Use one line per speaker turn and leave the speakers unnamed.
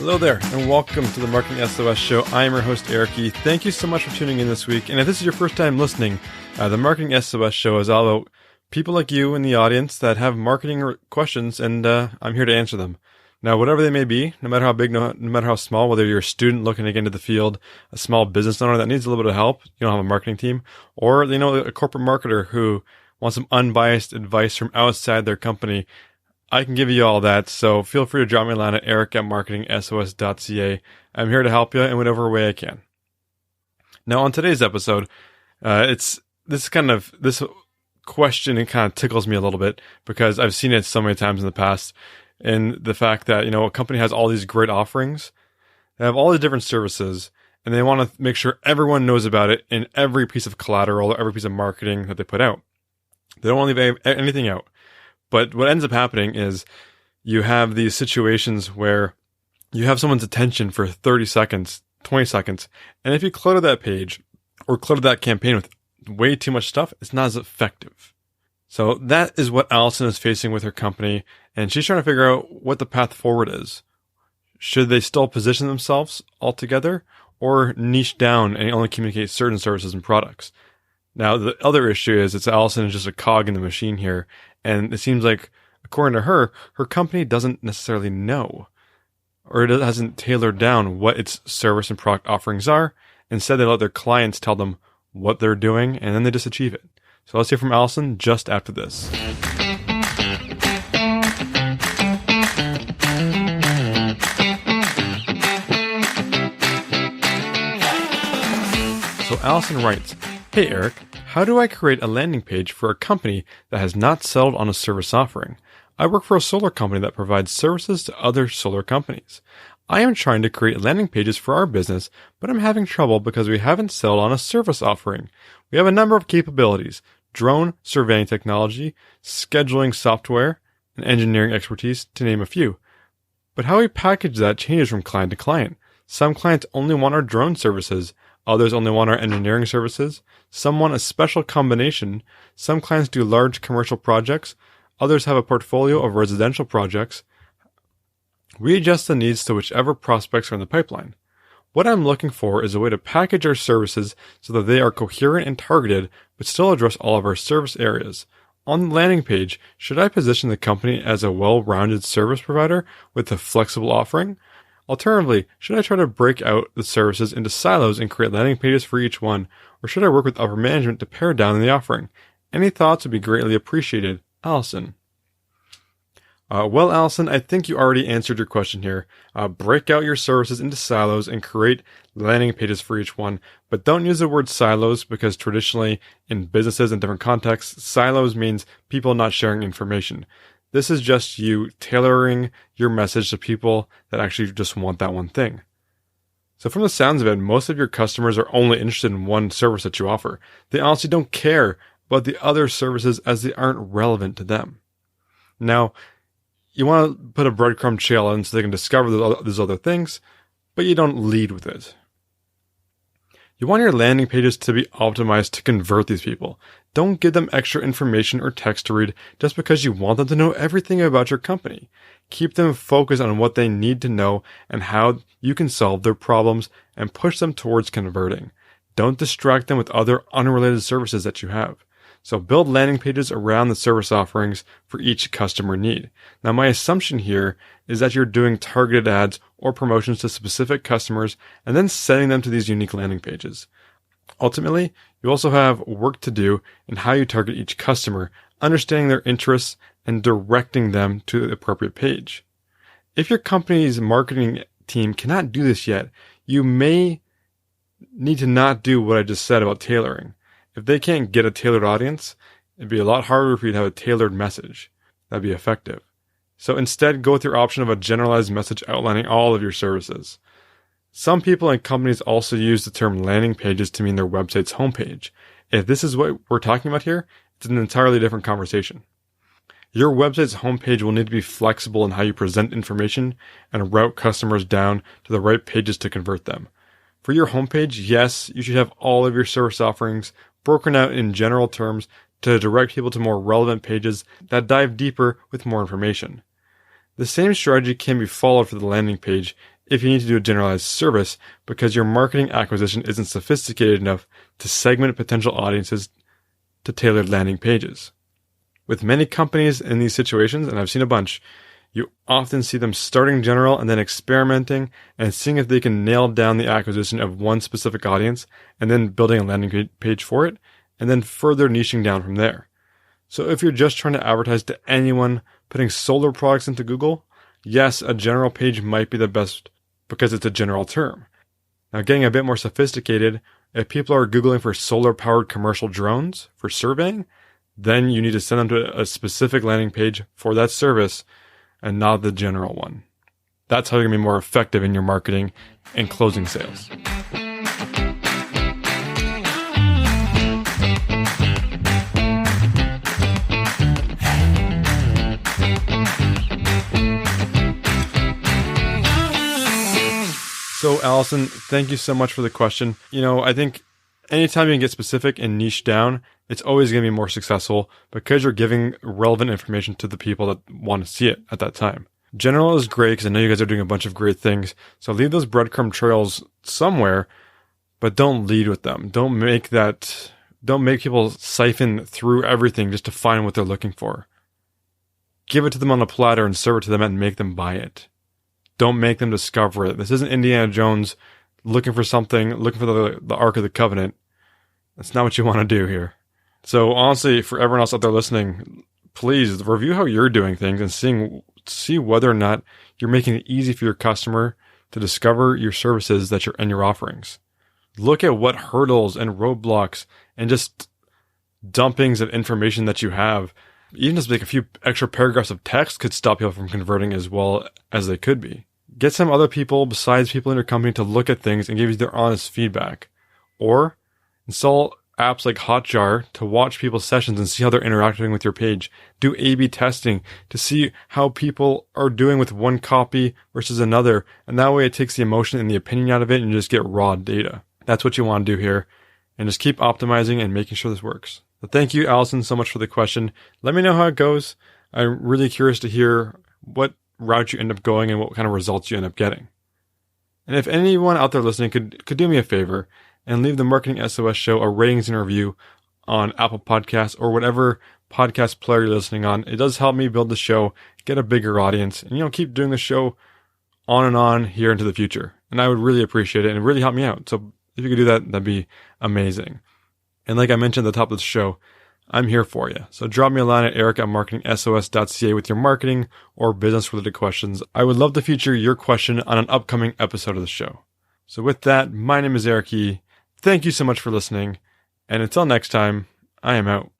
Hello there, and welcome to the Marketing SOS Show. I am your host, Eric E. Thank you so much for tuning in this week. And if this is your first time listening, the Marketing SOS Show is all about people like you in the audience that have marketing questions, and I'm here to answer them. Now, whatever they may be, no matter how big, no matter how small, whether you're a student looking to get into the field, a small business owner that needs a little bit of help, you don't have a marketing team, or a corporate marketer who wants some unbiased advice from outside their company, I can give you all that, so feel free to drop me a line at eric@marketingsos.ca. I'm here to help you in whatever way I can. Now, on today's episode, this question, it kind of tickles me a little bit because I've seen it so many times in the past, and the fact that, a company has all these great offerings, they have all these different services, and they want to make sure everyone knows about it in every piece of collateral or every piece of marketing that they put out. They don't want to leave anything out. But what ends up happening is you have these situations where you have someone's attention for 30 seconds, 20 seconds, and if you clutter that page or clutter that campaign with way too much stuff, it's not as effective. So that is what Allison is facing with her company, and she's trying to figure out what the path forward is. Should they still position themselves altogether or niche down and only communicate certain services and products? Now, the other issue is Allison is just a cog in the machine here. And it seems like, according to her company doesn't necessarily know, or it hasn't tailored down what its service and product offerings are. Instead, they let their clients tell them what they're doing, and then they just achieve it. So let's hear from Allison just after this. So Allison writes, "Hey Eric, how do I create a landing page for a company that has not settled on a service offering? I work for a solar company that provides services to other solar companies. I am trying to create landing pages for our business, but I'm having trouble because we haven't settled on a service offering. We have a number of capabilities: drone surveying technology, scheduling software, and engineering expertise, to name a few. But how we package that changes from client to client. Some clients only want our drone services. Others only want our engineering services. Some want a special combination. Some clients do large commercial projects. Others have a portfolio of residential projects. We adjust the needs to whichever prospects are in the pipeline. What I'm looking for is a way to package our services so that they are coherent and targeted, but still address all of our service areas. On the landing page, should I position the company as a well-rounded service provider with a flexible offering? Alternatively, should I try to break out the services into silos and create landing pages for each one, or should I work with upper management to pare down the offering? Any thoughts would be greatly appreciated. Allison." Well, Allison, I think you already answered your question here. Break out your services into silos and create landing pages for each one, but don't use the word silos because traditionally in businesses and different contexts, silos means people not sharing information. This is just you tailoring your message to people that actually just want that one thing. So from the sounds of it, most of your customers are only interested in one service that you offer. They honestly don't care about the other services as they aren't relevant to them. Now, you want to put a breadcrumb trail in so they can discover those other things, but you don't lead with it. You want your landing pages to be optimized to convert these people. Don't give them extra information or text to read just because you want them to know everything about your company. Keep them focused on what they need to know and how you can solve their problems and push them towards converting. Don't distract them with other unrelated services that you have. So build landing pages around the service offerings for each customer need. Now, my assumption here is that you're doing targeted ads or promotions to specific customers and then sending them to these unique landing pages. Ultimately, you also have work to do in how you target each customer, understanding their interests and directing them to the appropriate page. If your company's marketing team cannot do this yet, you may need to not do what I just said about tailoring. If they can't get a tailored audience, it'd be a lot harder for you to have a tailored message that'd be effective. So instead, go with your option of a generalized message outlining all of your services. Some people and companies also use the term landing pages to mean their website's homepage. If this is what we're talking about here, it's an entirely different conversation. Your website's homepage will need to be flexible in how you present information and route customers down to the right pages to convert them. For your homepage, yes, you should have all of your service offerings broken out in general terms to direct people to more relevant pages that dive deeper with more information. The same strategy can be followed for the landing page if you need to do a generalized service because your marketing acquisition isn't sophisticated enough to segment potential audiences to tailored landing pages. With many companies in these situations, and I've seen a bunch, you often see them starting general and then experimenting and seeing if they can nail down the acquisition of one specific audience and then building a landing page for it and then further niching down from there. So if you're just trying to advertise to anyone putting solar products into Google, yes, a general page might be the best because it's a general term. Now, getting a bit more sophisticated, if people are Googling for solar-powered commercial drones for surveying, then you need to send them to a specific landing page for that service and not the general one. That's how you're going to be more effective in your marketing and closing sales. So, Allison, thank you so much for the question. I think anytime you can get specific and niche down, it's always going to be more successful because you're giving relevant information to the people that want to see it at that time. General is great because I know you guys are doing a bunch of great things. So leave those breadcrumb trails somewhere, but don't lead with them. Don't make people siphon through everything just to find what they're looking for. Give it to them on a platter and serve it to them and make them buy it. Don't make them discover it. This isn't Indiana Jones looking for something, looking for the Ark of the Covenant. That's not what you want to do here. So honestly, for everyone else out there listening, please review how you're doing things and see whether or not you're making it easy for your customer to discover your services and your offerings. Look at what hurdles and roadblocks and just dumpings of information that you have. Even just like a few extra paragraphs of text could stop people from converting as well as they could be. Get some other people besides people in your company to look at things and give you their honest feedback. Or install apps like Hotjar to watch people's sessions and see how they're interacting with your page. Do A/B testing to see how people are doing with one copy versus another. And that way it takes the emotion and the opinion out of it and you just get raw data. That's what you want to do here. And just keep optimizing and making sure this works. So thank you, Allison, so much for the question. Let me know how it goes. I'm really curious to hear what route you end up going and what kind of results you end up getting. And if anyone out there listening could do me a favor and leave the Marketing SOS Show a ratings and review on Apple Podcasts or whatever podcast player you're listening on, it does help me build the show, get a bigger audience, and keep doing the show on and on here into the future. And I would really appreciate it and really help me out. So if you could do that, that'd be amazing. And like I mentioned at the top of the show, I'm here for you. So drop me a line at eric@marketingsos.ca with your marketing or business-related questions. I would love to feature your question on an upcoming episode of the show. So with that, my name is Eric E. Thank you so much for listening. And until next time, I am out.